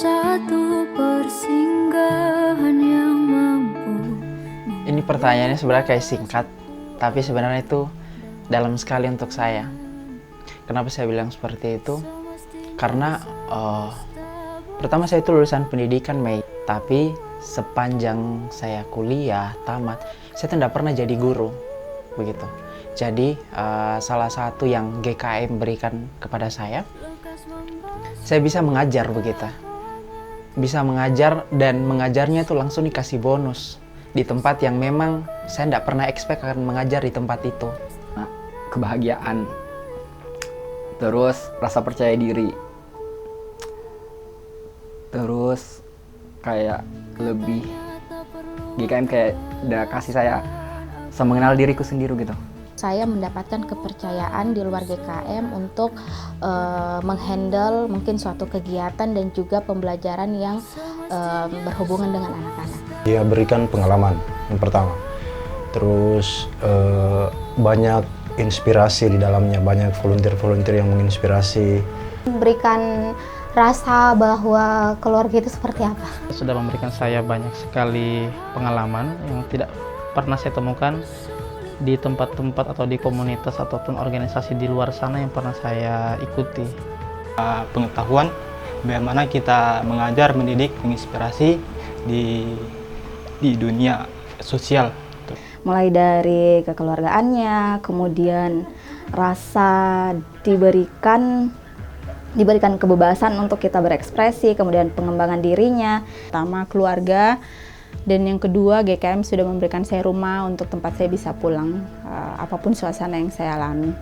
satu persinggahan yang mampu. Ini pertanyaannya sebenarnya kayak singkat, tapi sebenarnya itu dalam sekali untuk saya. Kenapa saya bilang seperti itu? Karena pertama saya itu lulusan pendidikan Mei, tapi sepanjang saya kuliah tamat, saya tidak pernah jadi guru, begitu. Jadi salah satu yang GKM berikan kepada saya bisa mengajar begitu. Bisa mengajar dan mengajarnya itu langsung dikasih bonus di tempat yang memang saya tidak pernah expect akan mengajar di tempat itu. Kebahagiaan, terus rasa percaya diri, terus kayak lebih GKM kayak udah kasih saya mengenal diriku sendiri gitu. Saya mendapatkan kepercayaan di luar GKM untuk menghandle mungkin suatu kegiatan dan juga pembelajaran yang berhubungan dengan anak-anak. Dia berikan pengalaman yang pertama, terus banyak inspirasi di dalamnya, banyak volunteer yang menginspirasi. Memberikan rasa bahwa keluarga itu seperti apa? Sudah memberikan saya banyak sekali pengalaman yang tidak pernah saya temukan di tempat-tempat atau di komunitas ataupun organisasi di luar sana yang pernah saya ikuti. Pengetahuan bagaimana kita mengajar, mendidik, menginspirasi di dunia sosial. Mulai dari kekeluargaannya, kemudian rasa diberikan kebebasan untuk kita berekspresi, kemudian pengembangan dirinya. Pertama keluarga, dan yang kedua GKM sudah memberikan saya rumah untuk tempat saya bisa pulang apapun suasana yang saya alami.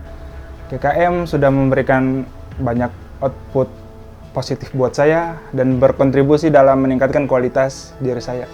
GKM sudah memberikan banyak output positif buat saya dan berkontribusi dalam meningkatkan kualitas diri saya.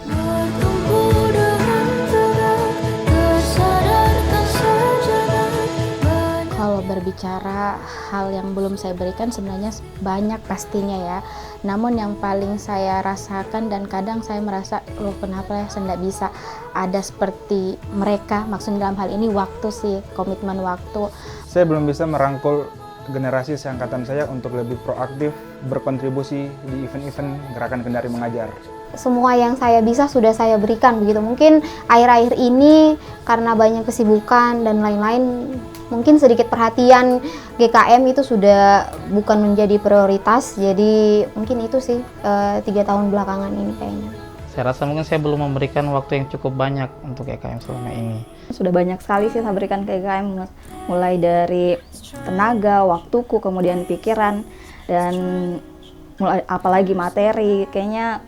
Kalau berbicara hal yang belum saya berikan sebenarnya banyak pastinya ya. Namun yang paling saya rasakan dan kadang saya merasa, loh kenapa ya saya tidak bisa ada seperti mereka. Maksudnya dalam hal ini waktu sih, komitmen waktu. Saya belum bisa merangkul generasi seangkatan saya untuk lebih proaktif berkontribusi di event-event Gerakan Kendari Mengajar. Semua yang saya bisa sudah saya berikan begitu. Mungkin akhir-akhir ini karena banyak kesibukan dan lain-lain, mungkin sedikit perhatian GKM itu sudah bukan menjadi prioritas. Jadi mungkin itu sih 3 tahun belakangan ini kayaknya. Saya rasa mungkin saya belum memberikan waktu yang cukup banyak untuk GKM selama ini. Sudah banyak sekali sih saya berikan ke GKM, mulai dari tenaga, waktuku, kemudian pikiran, dan apalagi materi. Kayaknya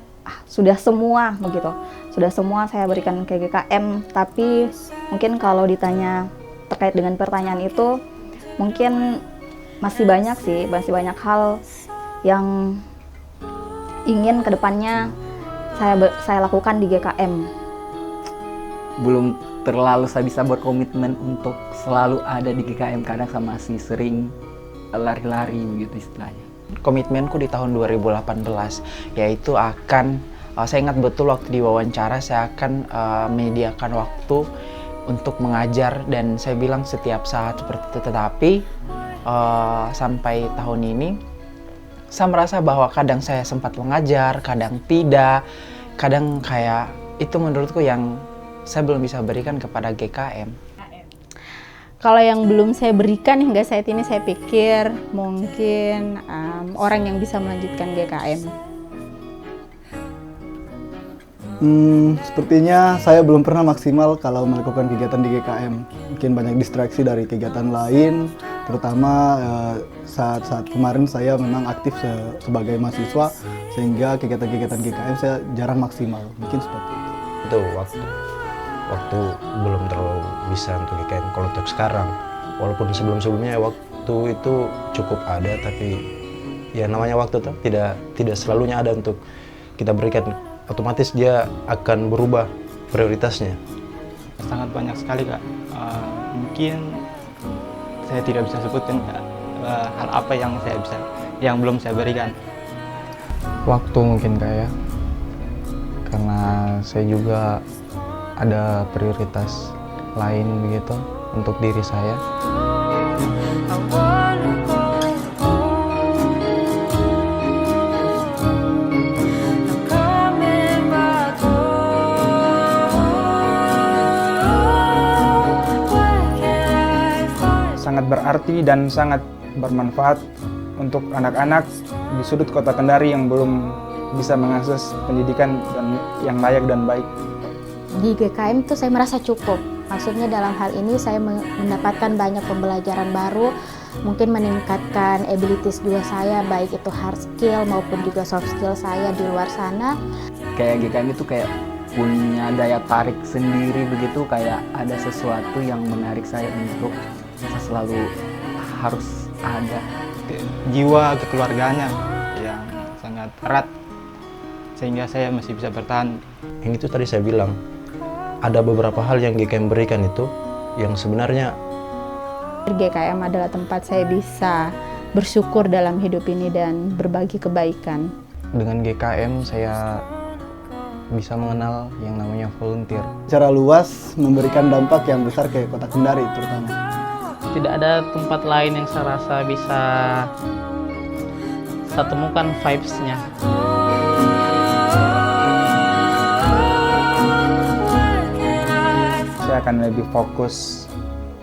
sudah semua begitu. Sudah semua saya berikan ke GKM, tapi mungkin kalau ditanya terkait dengan pertanyaan itu, mungkin masih banyak hal yang ingin kedepannya saya lakukan di GKM. Belum terlalu saya bisa berkomitmen untuk selalu ada di GKM, kadang saya masih sering lari-lari gitu istilahnya. Komitmenku di tahun 2018 yaitu akan, saya ingat betul waktu di wawancara saya akan menyediakan waktu untuk mengajar, dan saya bilang setiap saat seperti itu. Tetapi sampai tahun ini saya merasa bahwa kadang saya sempat mengajar, kadang tidak, kadang kayak itu menurutku yang saya belum bisa berikan kepada GKM. Kalau yang belum saya berikan hingga saat ini, saya pikir mungkin orang yang bisa melanjutkan GKM. Sepertinya saya belum pernah maksimal kalau melakukan kegiatan di GKM. Mungkin banyak distraksi dari kegiatan lain, terutama saat kemarin saya memang aktif sebagai mahasiswa, sehingga kegiatan-kegiatan GKM saya jarang maksimal. Mungkin seperti itu. Itu waktu belum terlalu bisa untuk GKM. Kalau untuk sekarang, walaupun sebelum-sebelumnya waktu itu cukup ada, tapi ya namanya waktu tuh tidak selalunya ada untuk kita berikan. Otomatis dia akan berubah prioritasnya. Sangat banyak sekali Kak. Mungkin saya tidak bisa sebutkan hal apa yang belum saya berikan. Waktu mungkin Kak ya, karena saya juga ada prioritas lain begitu untuk diri saya. berarti dan sangat bermanfaat untuk anak-anak di sudut kota Kendari yang belum bisa mengakses pendidikan dan yang layak dan baik. Di GKM itu saya merasa cukup. Maksudnya dalam hal ini saya mendapatkan banyak pembelajaran baru, mungkin meningkatkan abilities juga saya, baik itu hard skill maupun juga soft skill saya di luar sana. Kayak GKM itu kayak punya daya tarik sendiri begitu, kayak ada sesuatu yang menarik saya untuk selalu harus ada. Jiwa kekeluarganya yang sangat erat sehingga saya masih bisa bertahan. Yang itu tadi saya bilang, ada beberapa hal yang GKM berikan itu yang sebenarnya GKM adalah tempat saya bisa bersyukur dalam hidup ini dan berbagi kebaikan. Dengan GKM saya bisa mengenal yang namanya volunteer. Secara luas memberikan dampak yang besar ke kota Kendari terutama. Tidak ada tempat lain yang saya rasa bisa saya temukan vibes-nya. Saya akan lebih fokus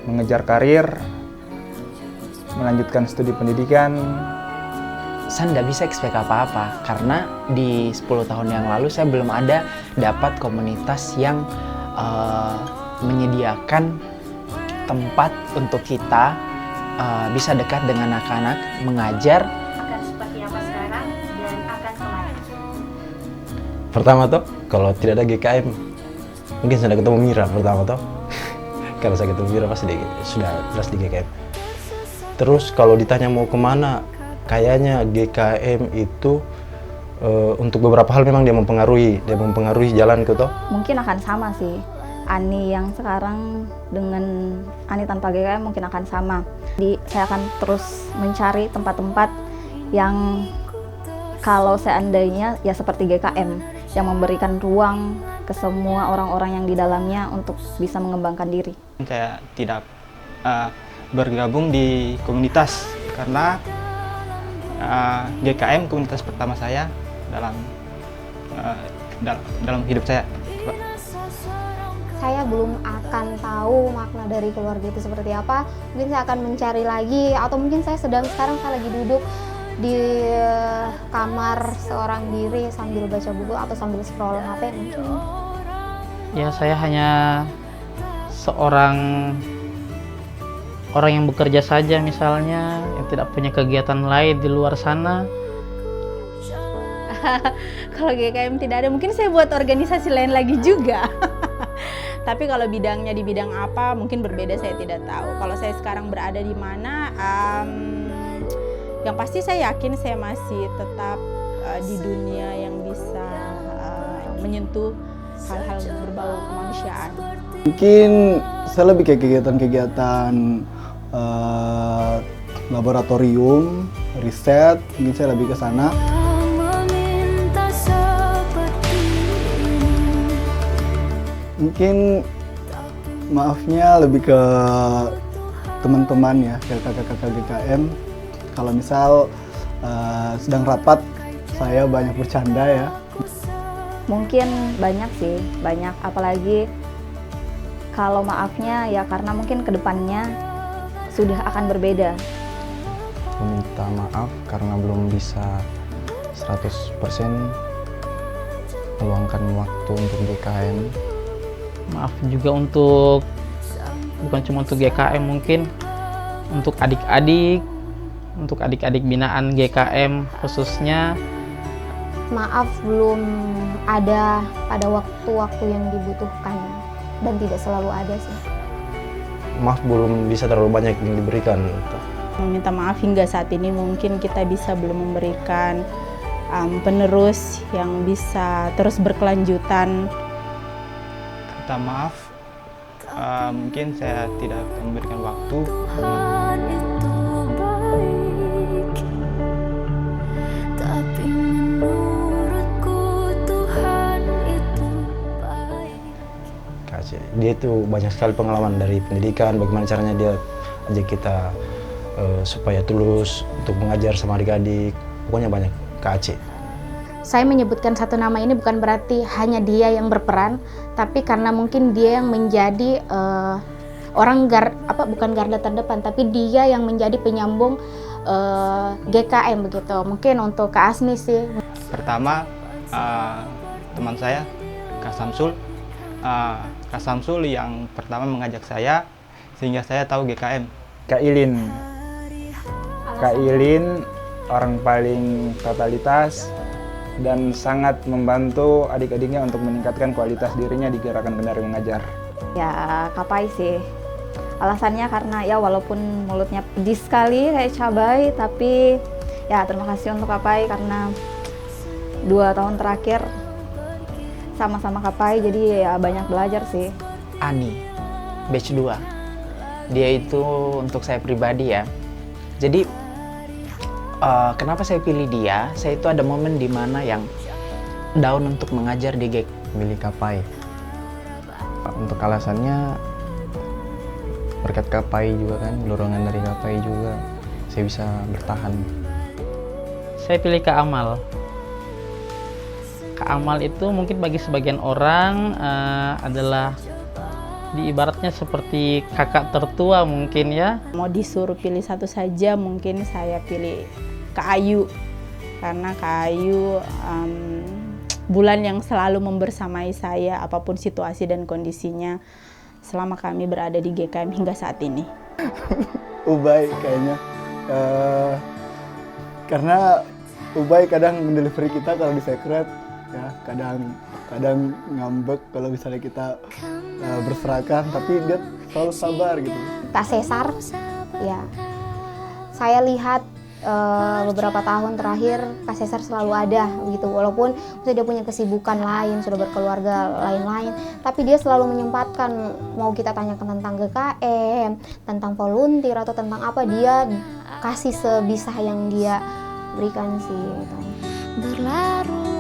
mengejar karir, melanjutkan studi pendidikan. Saya nggak bisa expect apa-apa karena di 10 tahun yang lalu saya belum ada dapat komunitas yang menyediakan tempat untuk kita bisa dekat dengan anak-anak, mengajar. Akan seperti apa sekarang dan akan kemana? pertama tuh kalau tidak ada GKM mungkin sudah ketemu Mira pertama tuh. Kalau saya ketemu Mira pasti sudah jelas di GKM. Terus kalau ditanya mau kemana, kayaknya GKM itu untuk beberapa hal memang dia mempengaruhi jalanku toh. Mungkin akan sama sih. Ani yang sekarang dengan Ani tanpa GKM mungkin akan sama. Saya akan terus mencari tempat-tempat yang kalau seandainya ya seperti GKM yang memberikan ruang ke semua orang-orang yang di dalamnya untuk bisa mengembangkan diri. Saya tidak bergabung di komunitas karena GKM komunitas pertama saya dalam hidup saya. Saya belum akan tahu makna dari keluarga itu seperti apa. Mungkin saya akan mencari lagi, atau mungkin sekarang saya lagi duduk di kamar seorang diri sambil baca buku atau sambil scroll HP mungkin. Ya, saya hanya seorang orang yang bekerja saja misalnya, yang tidak punya kegiatan lain di luar sana. Kalau GKM tidak ada, mungkin saya buat organisasi lain lagi juga. Tapi kalau bidangnya di bidang apa, mungkin berbeda, saya tidak tahu. Kalau saya sekarang berada di mana, yang pasti saya yakin saya masih tetap di dunia yang bisa menyentuh hal-hal berbau kemanusiaan. Mungkin saya lebih kayak kegiatan-kegiatan laboratorium, riset, mungkin saya lebih ke sana. Mungkin maafnya lebih ke teman-teman ya, ke kakak-kakak GKM. Kalau misal sedang rapat, saya banyak bercanda ya. Mungkin banyak sih, banyak. Apalagi kalau maafnya ya karena mungkin kedepannya sudah akan berbeda. Meminta maaf karena belum bisa 100% meluangkan waktu untuk GKM. Maaf juga untuk, bukan cuma untuk GKM, mungkin untuk adik-adik binaan GKM khususnya. Maaf belum ada pada waktu-waktu yang dibutuhkan dan tidak selalu ada sih. Maaf belum bisa terlalu banyak yang diberikan. Meminta maaf hingga saat ini mungkin kita bisa belum memberikan penerus yang bisa terus berkelanjutan. Kata maaf, mungkin saya tidak memberikan waktu. Dia itu banyak sekali pengalaman dari pendidikan, bagaimana caranya dia ajak kita supaya tulus untuk mengajar sama adik-adik. Pokoknya banyak Kak Aceh. Saya menyebutkan satu nama ini bukan berarti hanya dia yang berperan, tapi karena mungkin dia yang menjadi orang bukan garda terdepan, tapi dia yang menjadi penyambung GKM begitu. Mungkin untuk Kak Asni sih. Pertama, teman saya Kak Samsul. Kak Samsul yang pertama mengajak saya sehingga saya tahu GKM. Kak Ilin. Kak Ilin orang paling totalitas dan sangat membantu adik-adiknya untuk meningkatkan kualitas dirinya di gerakan Kendari Mengajar. Ya, Kak Pai sih. Alasannya karena ya walaupun mulutnya pedis sekali kayak cabai, tapi ya terima kasih untuk Kak Pai karena 2 tahun terakhir sama-sama Kak Pai, jadi ya banyak belajar sih. Ani, batch 2. Dia itu untuk saya pribadi ya. Jadi kenapa saya pilih dia? Saya itu ada momen di mana yang down untuk mengajar di GEK. Milih Kapai. Untuk alasannya berkat Kapai juga kan, dorongan dari Kapai juga saya bisa bertahan. Saya pilih Kak Amal. Kak Amal itu mungkin bagi sebagian orang adalah diibaratnya seperti kakak tertua mungkin ya. Mau disuruh pilih satu saja, mungkin saya pilih Kak Ayu. Karena Kak Ayu bulan yang selalu membersamai saya apapun situasi dan kondisinya selama kami berada di GKM hingga saat ini. Ubay kayaknya. Karena Ubay kadang mendelivery kita kalau di secret ya, kadang ngambek kalau misalnya kita berserakan, tapi dia selalu sabar gitu. Kak Cesar, ya saya lihat beberapa tahun terakhir Kak Cesar selalu ada gitu, walaupun dia punya kesibukan lain, sudah berkeluarga lain-lain, tapi dia selalu menyempatkan. Mau kita tanyakan tentang GKM, tentang volunteer atau tentang apa, dia kasih sebisa yang dia berikan sih gitu. Berlarut